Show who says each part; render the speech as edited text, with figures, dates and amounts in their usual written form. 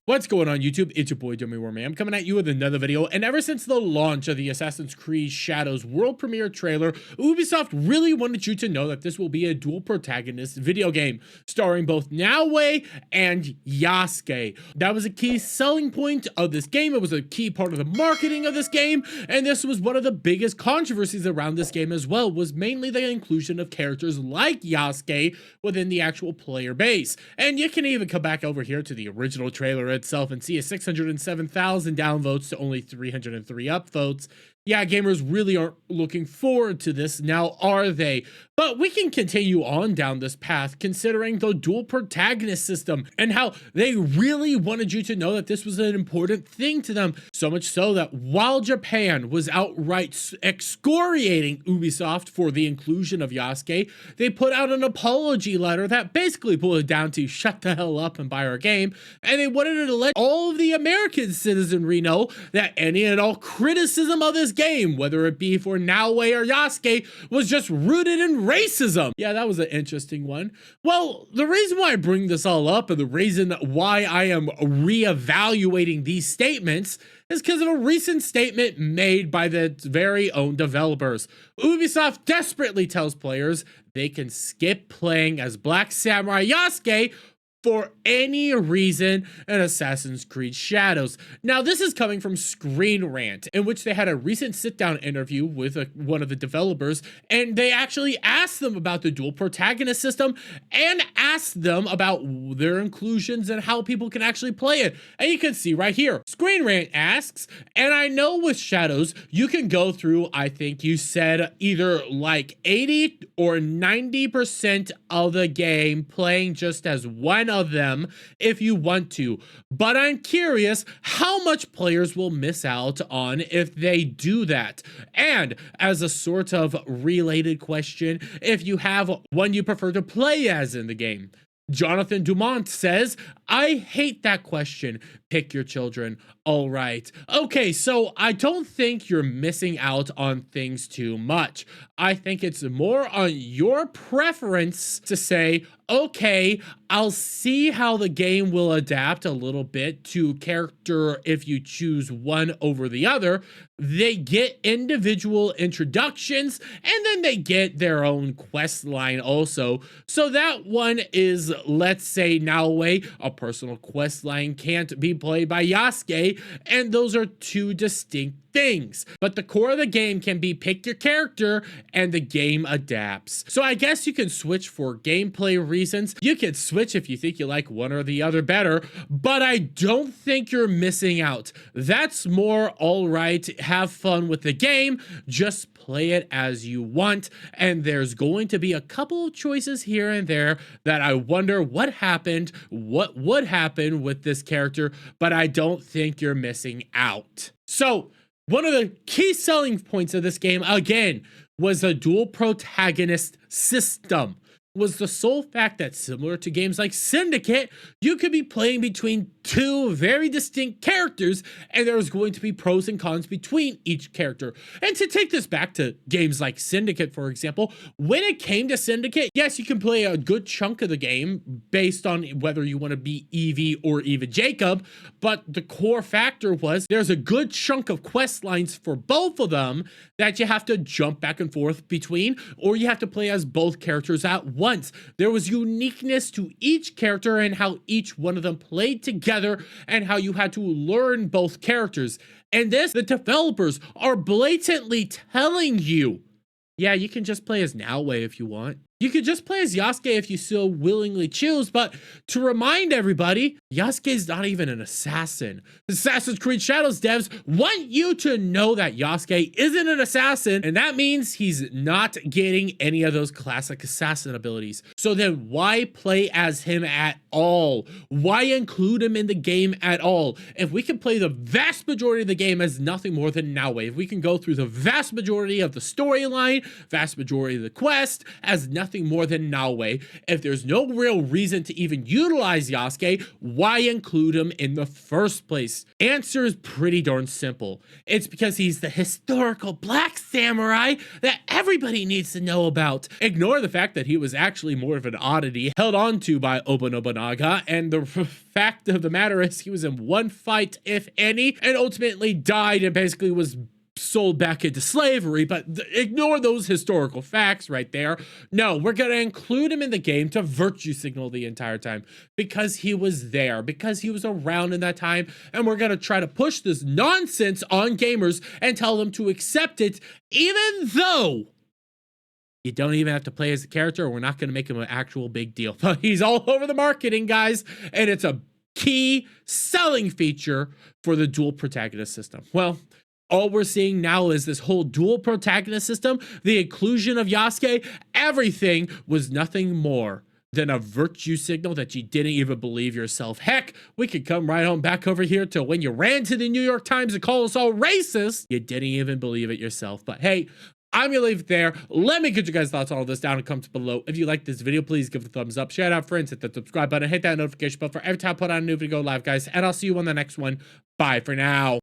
Speaker 1: What's going on YouTube? It's your boy Dummy Warman. I'm coming at you with another video, and ever since the launch of the Assassin's Creed Shadows world premiere trailer, Ubisoft really wanted you to know that this will be a dual protagonist video game, starring both Naoe and Yasuke. That was a key selling point of this game. It was a key part of the marketing of this game, and this was one of the biggest controversies around this game as well, was mainly the inclusion of characters like Yasuke within the actual player base. And you can even come back over here to the original trailer itself and see a 607,000 downvotes to only 303 upvotes. Yeah, gamers really aren't looking forward to this now, are they? But we can continue on down this path considering the dual protagonist system and how they really wanted you to know that this was an important thing to them. So much so that while Japan was outright excoriating Ubisoft for the inclusion of Yasuke, they put out an apology letter that basically boiled it down to shut the hell up and buy our game. And they wanted to let all of the American citizenry know that any and all criticism of this game, whether it be for Naoe or Yasuke, was just rooted in racism. Yeah, that was an interesting one. Well, the reason why I bring this all up and the reason why I am reevaluating these statements is because of a recent statement made by the very own developers. Ubisoft desperately tells players they can skip playing as Black Samurai Yasuke for any reason in Assassin's Creed Shadows. Now, this is coming from Screen Rant, in which they had a recent sit-down interview with one of the developers, and they actually asked them about the dual protagonist system and asked them about their inclusions and how people can actually play it. And you can see right here, Screen Rant asks, and I know with Shadows, you can go through, I think you said, either like 80 or 90% of the game playing just as one of them if you want to, but I'm curious how much players will miss out on if they do that. And as a sort of related question, if you have one you prefer to play as in the game. Jonathan Dumont says, I hate that question. Pick your children. All right. Okay, so I don't think you're missing out on things too much. I think it's more on your preference to say, okay, I'll see how the game will adapt a little bit to character if you choose one over the other. They get individual introductions and then they get their own quest line also. So that one is, let's say, Naoe, a personal quest line can't be played by Yasuke, and those are two distinct things. But the core of the game can be pick your character and the game adapts. So I guess you can switch for gameplay reasons. You can switch if you think you like one or the other better, but I don't think you're missing out. That's more all right. Have fun with the game. Just play it as you want. And there's going to be a couple of choices here and there that I wonder what happened, what would happen with this character, but I don't think you're missing out. So one of the key selling points of this game, again, was the dual protagonist system. Was the sole fact that, similar to games like Syndicate, you could be playing between two very distinct characters, and there was going to be pros and cons between each character. And to take this back to games like Syndicate, for example, when it came to Syndicate, yes, you can play a good chunk of the game based on whether you want to be Evie or even Jacob, but the core factor was there's a good chunk of quest lines for both of them that you have to jump back and forth between, or you have to play as both characters at once. There was uniqueness to each character and how each one of them played together and how you had to learn both characters. And this, the developers are blatantly telling you, yeah, you can just play as Naoe if you want. You could just play as Yasuke if you so willingly choose, but to remind everybody, Yasuke is not even an assassin. Assassin's Creed Shadows devs want you to know that Yasuke isn't an assassin, and that means he's not getting any of those classic assassin abilities. So then why play as him at all? Why include him in the game at all? If we can play the vast majority of the game as nothing more than Naoe, if we can go through the vast majority of the storyline, vast majority of the quest as nothing more than Naoe, if there's no real reason to even utilize Yasuke, why include him in the first place? Answer is pretty darn simple. It's because he's the historical black samurai that everybody needs to know about. Ignore the fact that he was actually more of an oddity held on to by Oba Nobunaga, and the fact of the matter is he was in one fight, if any, and ultimately died and basically was sold back into slavery. But ignore those historical facts right there. No, we're going to include him in the game to virtue signal the entire time because he was there, because he was around in that time, and we're going to try to push this nonsense on gamers and tell them to accept it, even though you don't even have to play as a character, or we're not going to make him an actual big deal. But he's all over the marketing, guys, and it's a key selling feature for the dual protagonist system. Well, all we're seeing now is this whole dual protagonist system, the inclusion of Yasuke, everything was nothing more than a virtue signal that you didn't even believe yourself. Heck, we could come right on back over here to when you ran to the New York Times and called us all racist. You didn't even believe it yourself. But hey, I'm gonna leave it there. Let me get you guys' thoughts on all this down in the comments below. If you like this video, please give it a thumbs up, share it out, friends, hit the subscribe button, hit that notification bell for every time I put out a new video live, guys, and I'll see you on the next one. Bye for now.